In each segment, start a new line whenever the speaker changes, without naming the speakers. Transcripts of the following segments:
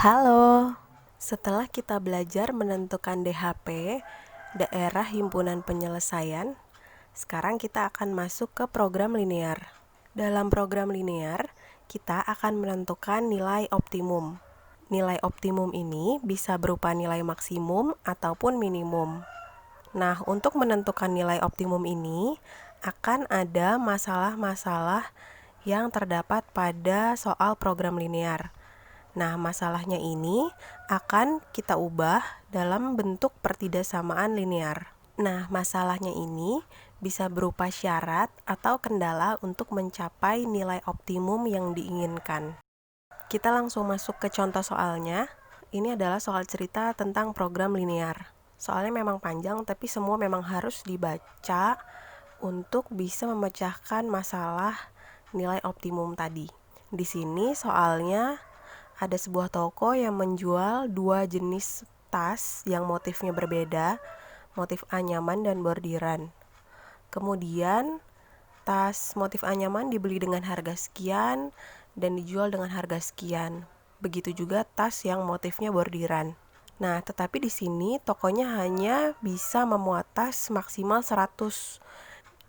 Halo, setelah kita belajar menentukan DHP, daerah himpunan penyelesaian, sekarang kita akan masuk ke program linear. Dalam program linear, kita akan menentukan nilai optimum. Nilai optimum ini bisa berupa nilai maksimum ataupun minimum. Nah, untuk menentukan nilai optimum ini, akan ada masalah-masalah yang terdapat pada soal program linear. Nah, masalahnya ini akan kita ubah dalam bentuk pertidaksamaan linear. Nah, masalahnya ini bisa berupa syarat atau kendala untuk mencapai nilai optimum yang diinginkan. Kita langsung masuk ke contoh soalnya. Ini adalah soal cerita tentang program linear. Soalnya memang panjang, tapi semua memang harus dibaca untuk bisa memecahkan masalah nilai optimum tadi. Di sini soalnya ada sebuah toko yang menjual dua jenis tas yang motifnya berbeda, motif anyaman dan bordiran. Kemudian, tas motif anyaman dibeli dengan harga sekian dan dijual dengan harga sekian. Begitu juga tas yang motifnya bordiran. Nah, tetapi di sini tokonya hanya bisa memuat tas maksimal 100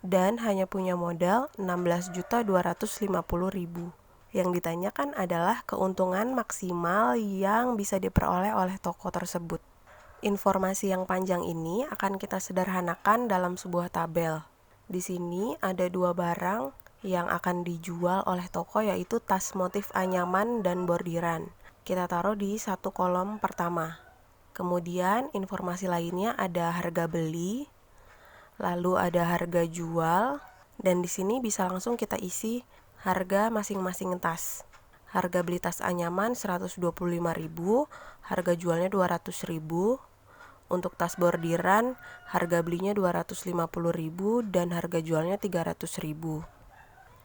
dan hanya punya modal 16.250.000. Yang ditanyakan adalah keuntungan maksimal yang bisa diperoleh oleh toko tersebut. Informasi yang panjang ini akan kita sederhanakan dalam sebuah tabel. Di sini ada dua barang yang akan dijual oleh toko, yaitu tas motif anyaman dan bordiran. Kita taruh di satu kolom pertama. Kemudian informasi lainnya ada harga beli, lalu ada harga jual, dan di sini bisa langsung kita isi harga masing-masing tas. Harga beli tas anyaman 125.000, harga jualnya 200.000. Untuk tas bordiran, harga belinya 250.000 dan harga jualnya 300.000.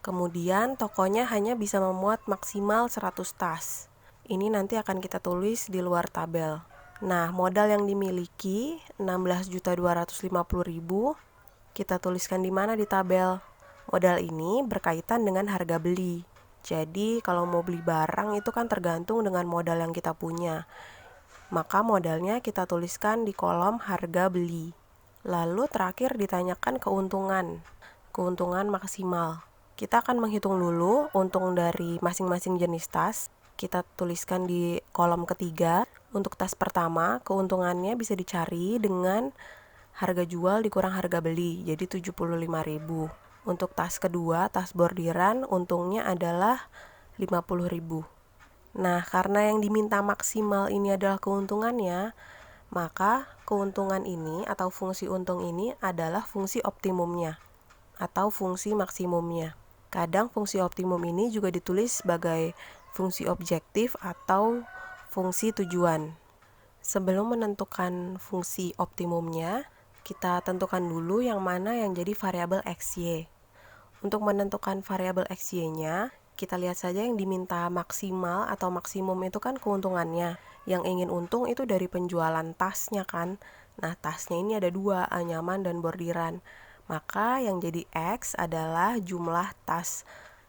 Kemudian tokonya hanya bisa memuat maksimal 100 tas. Ini nanti akan kita tulis di luar tabel. Nah, modal yang dimiliki 16.250.000 kita tuliskan di mana di tabel. Modal ini berkaitan dengan harga beli. Jadi, kalau mau beli barang itu kan tergantung dengan modal yang kita punya. Maka modalnya kita tuliskan di kolom harga beli. Lalu terakhir ditanyakan keuntungan. Keuntungan maksimal. Kita akan menghitung dulu untung dari masing-masing jenis tas. Kita tuliskan di kolom ketiga. Untuk tas pertama, keuntungannya bisa dicari dengan harga jual dikurang harga beli, jadi 75.000. Untuk tas kedua, tas bordiran, untungnya adalah 50.000. Nah, karena yang diminta maksimal ini adalah keuntungannya, maka keuntungan ini atau fungsi untung ini adalah fungsi optimumnya atau fungsi maksimumnya. Kadang fungsi optimum ini juga ditulis sebagai fungsi objektif atau fungsi tujuan. Sebelum menentukan fungsi optimumnya, kita tentukan dulu yang mana yang jadi variabel XY. Untuk menentukan variabel XY-nya, kita lihat saja yang diminta maksimal atau maksimum itu kan keuntungannya. Yang ingin untung itu dari penjualan tasnya kan. Nah, tasnya ini ada dua, anyaman dan bordiran. Maka yang jadi X adalah jumlah tas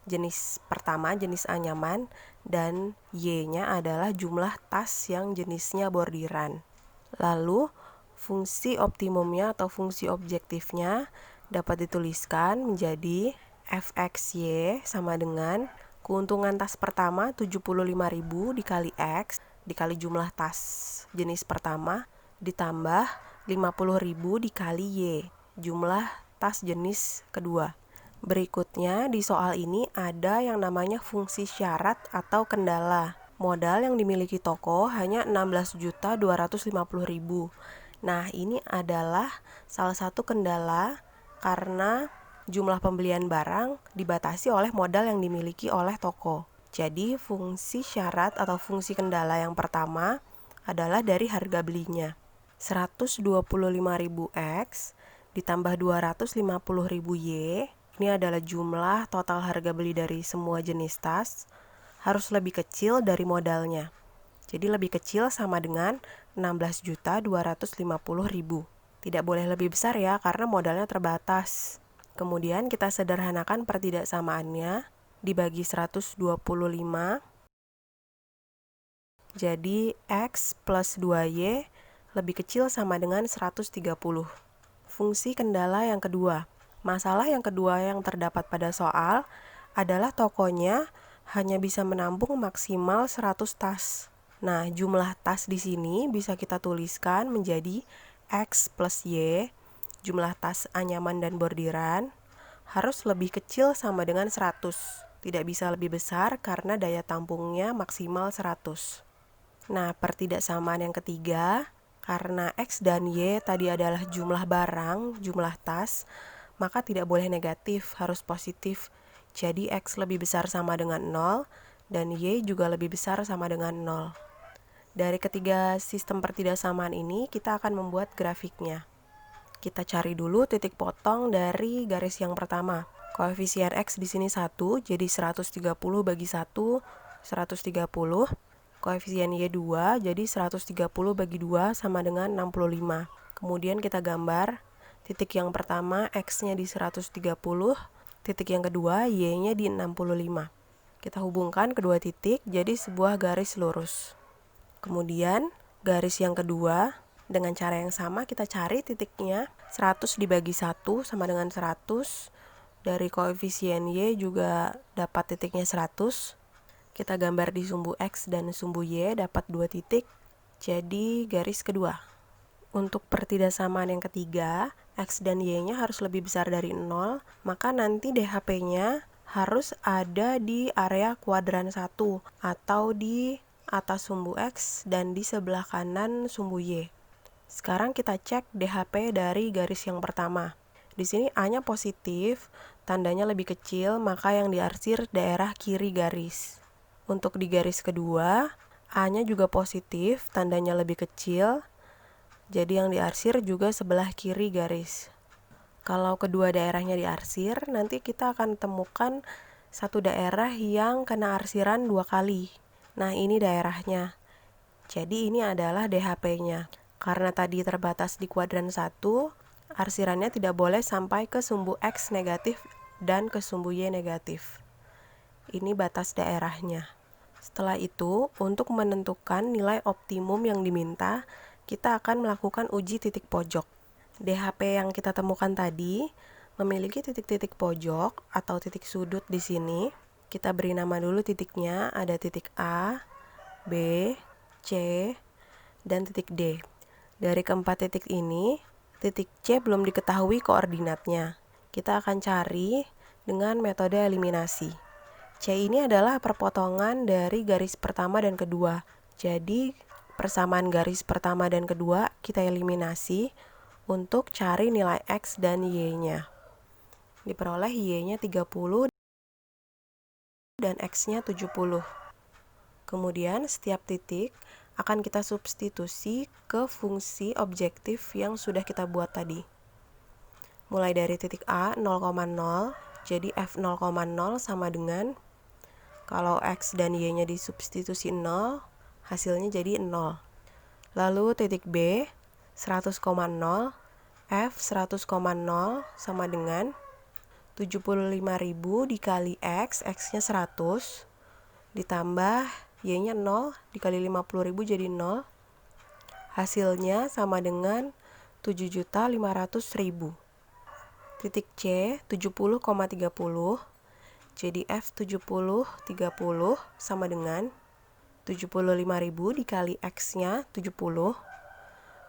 jenis pertama, jenis anyaman, dan Y-nya adalah jumlah tas yang jenisnya bordiran. Lalu, fungsi optimumnya atau fungsi objektifnya dapat dituliskan menjadi Fxy sama dengan keuntungan tas pertama 75.000 dikali X dikali jumlah tas jenis pertama ditambah 50.000 dikali Y, jumlah tas jenis kedua. Berikutnya di soal ini ada yang namanya fungsi syarat atau kendala. Modal yang dimiliki toko hanya 16.250.000. Nah, ini adalah salah satu kendala karena jumlah pembelian barang dibatasi oleh modal yang dimiliki oleh toko. Jadi, fungsi syarat atau fungsi kendala yang pertama adalah dari harga belinya. 125.000 X ditambah 250.000 Y. Ini adalah jumlah total harga beli dari semua jenis tas, harus lebih kecil dari modalnya. Jadi lebih kecil sama dengan 16.250.000. Tidak boleh lebih besar ya, karena modalnya terbatas. Kemudian kita sederhanakan pertidaksamaannya, dibagi 125, Jadi X plus 2Y lebih kecil sama dengan 130. Fungsi kendala yang kedua. Masalah yang kedua yang terdapat pada soal adalah tokonya hanya bisa menampung maksimal 100 tas. Nah, jumlah tas di sini bisa kita tuliskan menjadi X plus Y, jumlah tas anyaman dan bordiran, harus lebih kecil sama dengan 100. Tidak bisa lebih besar karena daya tampungnya maksimal 100. Nah, pertidaksamaan yang ketiga, karena X dan Y tadi adalah jumlah barang, jumlah tas, maka tidak boleh negatif, harus positif. Jadi X lebih besar sama dengan 0, dan Y juga lebih besar sama dengan 0. Dari ketiga sistem pertidaksamaan ini, kita akan membuat grafiknya. Kita cari dulu titik potong dari garis yang pertama. Koefisien X di sini 1, jadi 130 bagi 1, 130. Koefisien Y 2, jadi 130 bagi 2 sama dengan 65. Kemudian kita gambar titik yang pertama X-nya di 130, titik yang kedua Y-nya di 65. Kita hubungkan kedua titik jadi sebuah garis lurus. Kemudian garis yang kedua, dengan cara yang sama kita cari titiknya. 100 dibagi 1 sama dengan 100. Dari koefisien Y juga dapat titiknya 100. Kita gambar di sumbu X dan sumbu Y dapat 2 titik. Jadi garis kedua. Untuk pertidaksamaan yang ketiga, X dan Y-nya harus lebih besar dari 0, maka nanti DHP-nya harus ada di area kuadran 1 atau di atas sumbu X dan di sebelah kanan sumbu Y. Sekarang kita cek DHP dari garis yang pertama. Di sini A-nya positif, tandanya lebih kecil, maka yang diarsir daerah kiri garis. Untuk di garis kedua, A-nya juga positif, tandanya lebih kecil, jadi yang diarsir juga sebelah kiri garis. Kalau kedua daerahnya diarsir, nanti kita akan temukan satu daerah yang kena arsiran 2 kali. Nah, ini daerahnya. Jadi ini adalah DHP-nya. Karena tadi terbatas di kuadran 1, arsirannya tidak boleh sampai ke sumbu X negatif dan ke sumbu Y negatif. Ini batas daerahnya. Setelah itu, untuk menentukan nilai optimum yang diminta, kita akan melakukan uji titik pojok. DHP yang kita temukan tadi memiliki titik-titik pojok atau titik sudut di sini. Kita beri nama dulu titiknya, ada titik A, B, C, dan titik D. Dari keempat titik ini, titik C belum diketahui koordinatnya. Kita akan cari dengan metode eliminasi. C ini adalah perpotongan dari garis pertama dan kedua. Jadi, persamaan garis pertama dan kedua kita eliminasi untuk cari nilai X dan Y-nya. Diperoleh Y-nya 30 dan X-nya 70. Kemudian, setiap titik akan kita substitusi ke fungsi objektif yang sudah kita buat tadi. Mulai dari titik A 0,0, jadi F0,0 sama dengan, kalau X dan Y-nya disubstitusi 0, hasilnya jadi 0. Lalu titik B 100,0, F 100,0 sama dengan 75.000 dikali X, X-nya 100, ditambah Y-nya 0, dikali 50.000 jadi 0. Hasilnya sama dengan 7.500.000. Titik C 70,30, jadi F 70,30 sama dengan 75.000 dikali X-nya 70,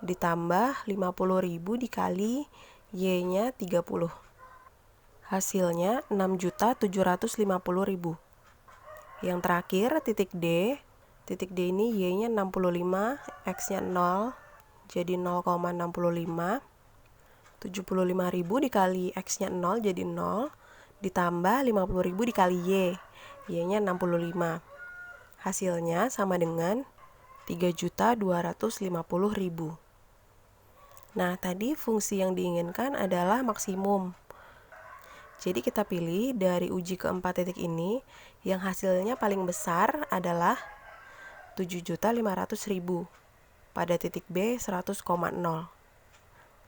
ditambah 50.000 dikali Y-nya 30. Hasilnya 6.750.000. Yang terakhir titik D. Titik D ini Y-nya 65, X-nya 0, jadi 0,65. 75.000 dikali X-nya 0 jadi 0, ditambah 50.000 dikali Y. Y-nya 65. Hasilnya sama dengan 3.250.000. Nah, tadi fungsi yang diinginkan adalah maksimum. Jadi kita pilih dari uji keempat titik ini, yang hasilnya paling besar adalah 7.500.000. Pada titik B 100,0.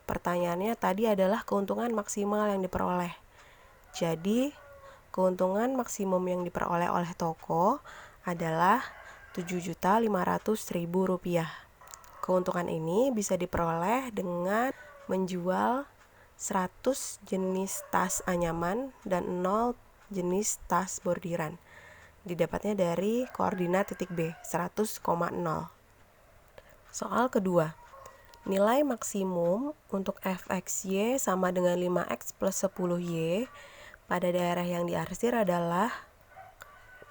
Pertanyaannya tadi adalah keuntungan maksimal yang diperoleh. Jadi, keuntungan maksimum yang diperoleh oleh toko adalah Rp7.500.000. Keuntungan ini bisa diperoleh dengan menjual 100 jenis tas anyaman dan 0 jenis tas bordiran. Didapatnya dari koordinat titik B, 100,0. Soal kedua, nilai maksimum untuk fxy sama dengan 5x plus 10y pada daerah yang diarsir adalah,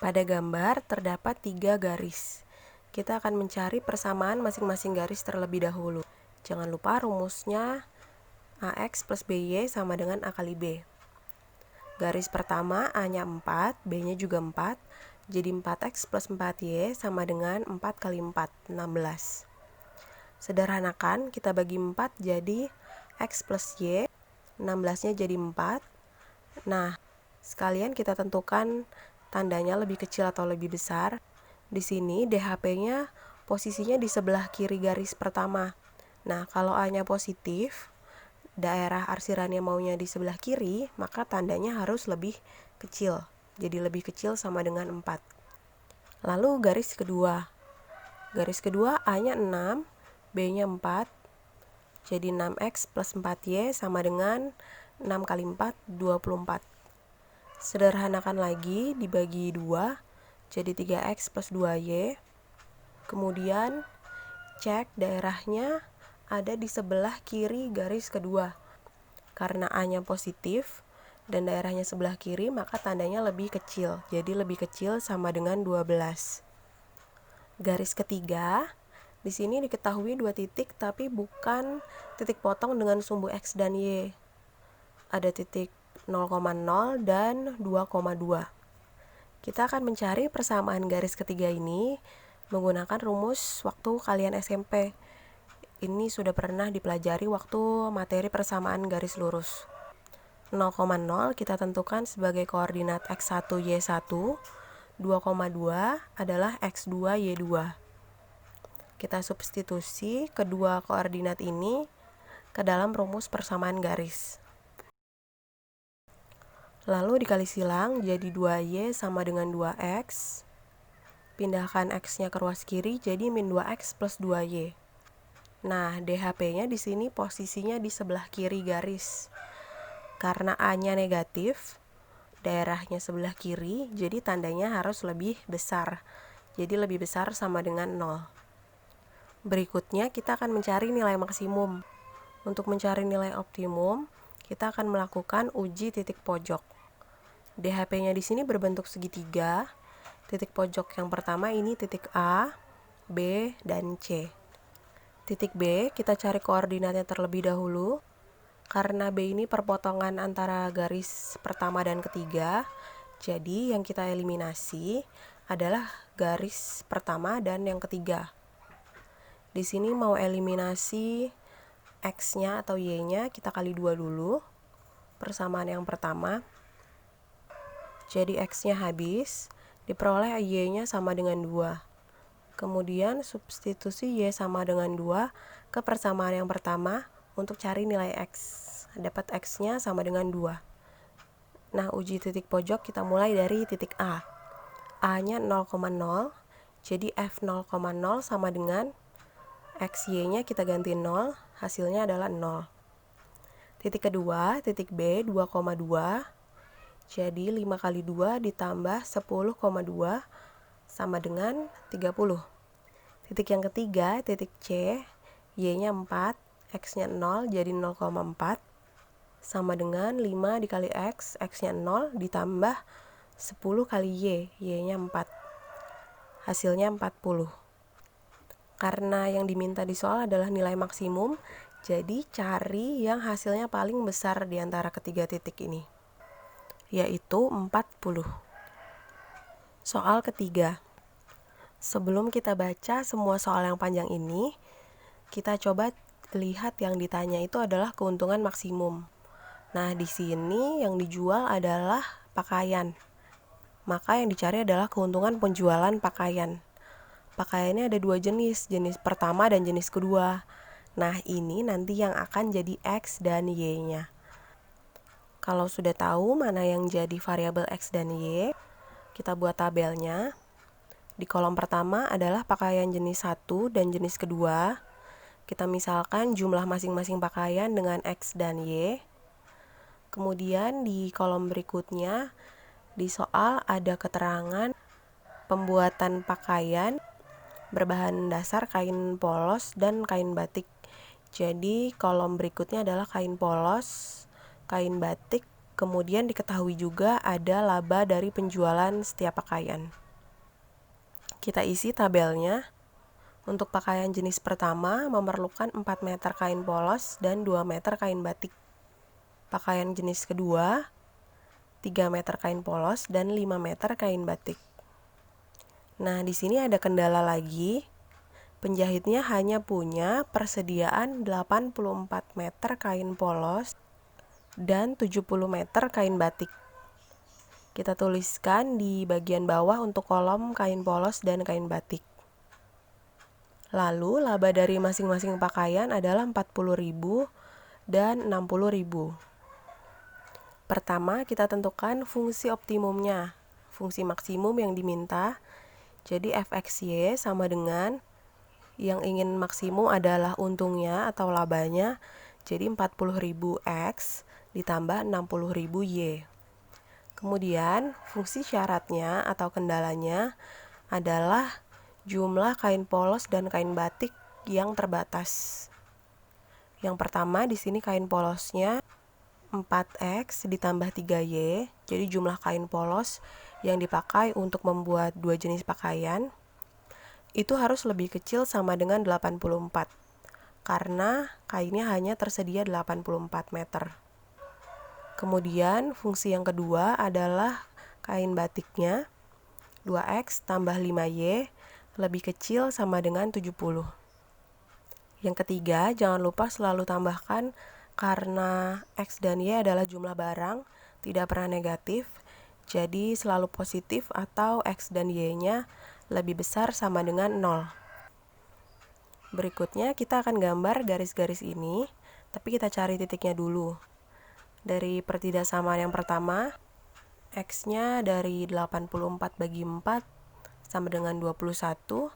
pada gambar terdapat 3 garis. Kita akan mencari persamaan masing-masing garis terlebih dahulu. Jangan lupa rumusnya AX plus BY sama dengan A kali B. Garis pertama A-nya 4, B-nya juga 4. Jadi 4X plus 4Y sama dengan 4 kali 4, 16. Sederhanakan, kita bagi 4 jadi X plus Y, 16-nya jadi 4. Nah, sekalian kita tentukan tandanya lebih kecil atau lebih besar. Di sini DHP-nya posisinya di sebelah kiri garis pertama. Nah, kalau A-nya positif, daerah arsirannya maunya di sebelah kiri, maka tandanya harus lebih kecil. Jadi lebih kecil sama dengan 4. Lalu garis kedua. Garis kedua A-nya 6, B-nya 4. Jadi 6X plus 4Y sama dengan 6 kali 4, 24. Sederhanakan lagi, dibagi 2. Jadi 3X plus 2Y. Kemudian cek daerahnya ada di sebelah kiri garis kedua. Karena A-nya positif dan daerahnya sebelah kiri, maka tandanya lebih kecil. Jadi lebih kecil sama dengan 12. Garis ketiga, di sini diketahui 2 titik tapi bukan titik potong dengan sumbu X dan Y. Ada titik 0,0 dan 2,2. Kita akan mencari persamaan garis ketiga ini menggunakan rumus waktu kalian SMP. Ini sudah pernah dipelajari waktu materi persamaan garis lurus. 0,0 kita tentukan sebagai koordinat X1, Y1. 2,2 adalah X2, Y2. Kita substitusi kedua koordinat ini ke dalam rumus persamaan garis. Lalu dikali silang jadi 2Y sama dengan 2X. Pindahkan X-nya ke ruas kiri jadi min 2X plus 2Y. Nah, DHP-nya di sini posisinya di sebelah kiri garis. Karena A-nya negatif, daerahnya sebelah kiri, jadi tandanya harus lebih besar. Jadi lebih besar sama dengan 0. Berikutnya kita akan mencari nilai maksimum. Untuk mencari nilai optimum, kita akan melakukan uji titik pojok. DHP-nya di sini berbentuk segitiga. Titik pojok yang pertama ini titik A, B, dan C. Titik B, kita cari koordinatnya terlebih dahulu. Karena B ini perpotongan antara garis pertama dan ketiga, jadi yang kita eliminasi adalah garis pertama dan yang ketiga. Di sini mau eliminasi X-nya atau Y-nya, kita kali 2 dulu. Persamaan yang pertama. Jadi X-nya habis, diperoleh Y-nya sama dengan 2. Kemudian substitusi Y sama dengan 2 ke persamaan yang pertama untuk cari nilai X. Dapat X-nya sama dengan 2. Nah, uji titik pojok kita mulai dari titik A. A-nya 0,0, jadi F 0,0 sama dengan XY-nya kita ganti 0, hasilnya adalah 0. Titik kedua, titik B 2,2. Jadi 5 kali 2 ditambah 10,2 sama dengan 30. Titik yang ketiga, titik C, Y-nya 4, X-nya 0, jadi 0,4. Sama dengan 5 dikali X, X-nya 0, ditambah 10 kali Y, Y-nya 4. Hasilnya 40. Karena yang diminta di soal adalah nilai maksimum, jadi cari yang hasilnya paling besar di antara ketiga titik ini, yaitu 40. Soal ketiga. Sebelum kita baca semua soal yang panjang ini, kita coba lihat yang ditanya itu adalah keuntungan maksimum. Nah, di sini yang dijual adalah pakaian. Maka yang dicari adalah keuntungan penjualan pakaian. Pakaiannya ada 2 jenis, jenis pertama dan jenis kedua. Nah, ini nanti yang akan jadi X dan Y-nya. Kalau sudah tahu mana yang jadi variabel X dan Y, kita buat tabelnya. Di kolom pertama adalah pakaian jenis 1 dan jenis kedua. Kita misalkan jumlah masing-masing pakaian dengan X dan Y. Kemudian di kolom berikutnya, di soal ada keterangan pembuatan pakaian berbahan dasar kain polos dan kain batik. Jadi kolom berikutnya adalah kain polos, kain batik, kemudian diketahui juga ada laba dari penjualan setiap pakaian. Kita isi tabelnya. Untuk pakaian jenis pertama memerlukan 4 meter kain polos dan 2 meter kain batik. Pakaian jenis kedua 3 meter kain polos dan 5 meter kain batik. Nah, di sini ada kendala lagi. Penjahitnya hanya punya persediaan 84 meter kain polos dan 70 meter kain batik. Kita tuliskan di bagian bawah untuk kolom kain polos dan kain batik. Lalu, laba dari masing-masing pakaian adalah 40.000 dan 60.000. Pertama, kita tentukan fungsi optimumnya, fungsi maksimum yang diminta. Jadi Fxy sama dengan yang ingin maksimum adalah untungnya atau labanya, jadi 40.000 X ditambah 60.000 Y. Kemudian fungsi syaratnya atau kendalanya adalah jumlah kain polos dan kain batik yang terbatas. Yang pertama di sini kain polosnya 4X ditambah 3Y, jadi jumlah kain polos yang dipakai untuk membuat dua jenis pakaian itu harus lebih kecil sama dengan 84, karena kainnya hanya tersedia 84 meter. Kemudian fungsi yang kedua adalah kain batiknya 2X tambah 5Y lebih kecil sama dengan 70. Yang ketiga, jangan lupa selalu tambahkan karena X dan Y adalah jumlah barang, tidak pernah negatif, jadi selalu positif atau X dan Y-nya lebih besar sama dengan 0. Berikutnya kita akan gambar garis-garis ini, tapi kita cari titiknya dulu. Dari pertidaksamaan yang pertama, X-nya dari 84 bagi 4 sama dengan 21,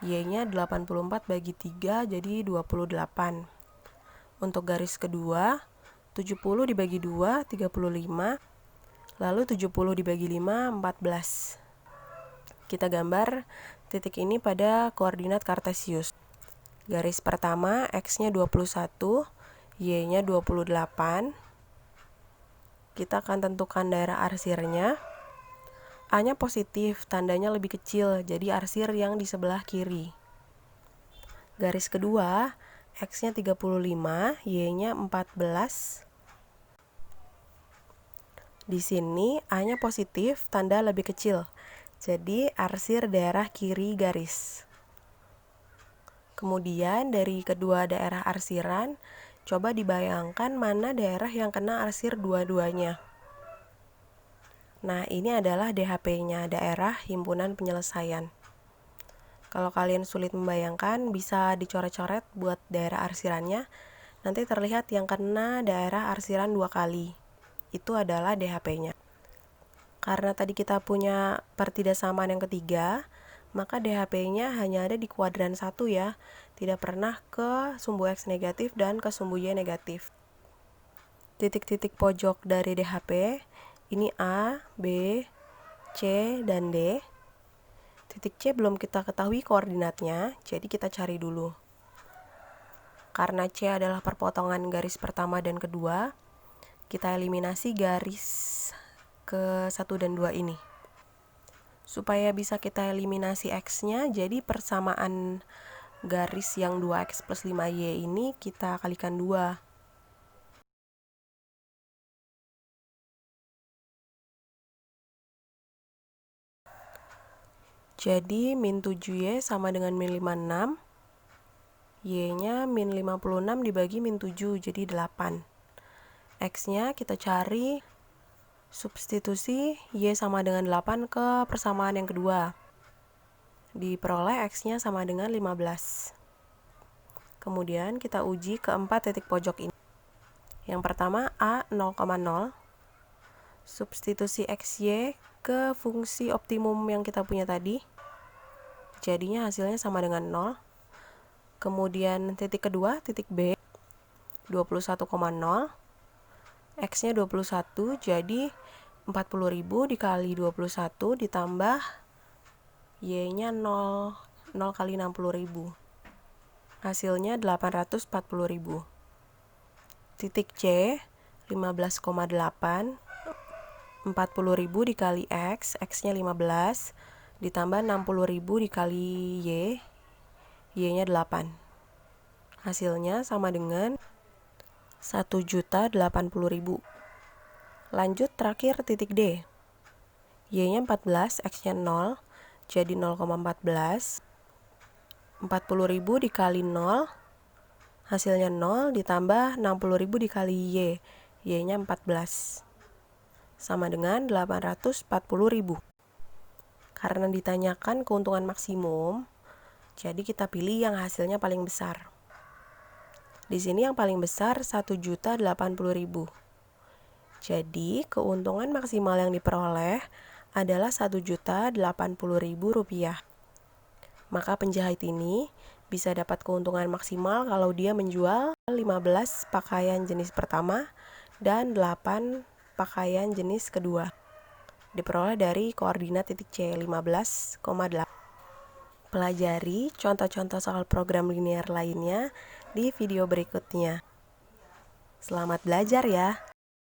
Y-nya 84 bagi 3 jadi 28. Untuk garis kedua, 70 dibagi 2, 35, lalu 70 dibagi 5, 14. Kita gambar titik ini pada koordinat kartesius. Garis pertama, X-nya 21, Y-nya 28. Kita akan tentukan daerah arsirnya. A-nya positif, tandanya lebih kecil, jadi arsir yang di sebelah kiri. Garis kedua, X-nya 35, Y-nya 14. Di sini A-nya positif, tanda lebih kecil. Jadi arsir daerah kiri garis. Kemudian dari kedua daerah arsiran, coba dibayangkan mana daerah yang kena arsir dua-duanya. Nah, ini adalah DHP-nya, daerah himpunan penyelesaian. Kalau kalian sulit membayangkan, bisa dicoret-coret buat daerah arsirannya. Nanti terlihat yang kena daerah arsiran 2 kali. Itu adalah DHP-nya. Karena tadi kita punya pertidaksamaan yang ketiga, maka DHP-nya hanya ada di kuadran 1 ya, tidak pernah ke sumbu X negatif dan ke sumbu Y negatif. Titik-titik pojok dari DHP, ini A, B, C, dan D. Titik C belum kita ketahui koordinatnya, jadi kita cari dulu. Karena C adalah perpotongan garis pertama dan kedua, kita eliminasi garis ke 1 dan 2 ini. Supaya bisa kita eliminasi X-nya, jadi persamaan garis yang 2X plus 5Y ini kita kalikan 2. Jadi min 7Y sama dengan min 56. Y-nya min 56 dibagi min 7, jadi 8. X-nya kita cari substitusi Y sama dengan 8 ke persamaan yang kedua. Diperoleh X-nya sama dengan 15. Kemudian kita uji keempat titik pojok ini. Yang pertama A 0,0. Substitusi XY ke fungsi optimum yang kita punya tadi. jadinya hasilnya sama dengan 0. Kemudian titik kedua, titik B, 21,0, X-nya 21, jadi 40.000 dikali 21 ditambah Y-nya 0, 0 kali 60.000. Hasilnya 840.000. Titik C, 15,8, 40.000 dikali X, X-nya 15, ditambah 60.000 dikali Y, Y-nya 8. Hasilnya sama dengan 1.080.000. Lanjut terakhir titik D. Y-nya 14, X-nya 0, jadi 0,14. 40.000 dikali 0, hasilnya 0, ditambah 60.000 dikali Y, Y-nya 14. Sama dengan 840.000. Karena ditanyakan keuntungan maksimum, jadi kita pilih yang hasilnya paling besar. Di sini yang paling besar 1.080.000. Jadi keuntungan maksimal yang diperoleh adalah 1.080.000 rupiah. Maka penjahit ini bisa dapat keuntungan maksimal kalau dia menjual 15 pakaian jenis pertama dan 8 pakaian jenis kedua. Diperoleh dari koordinat titik C 15,8. Pelajari contoh-contoh soal program linear lainnya di video berikutnya. Selamat belajar ya!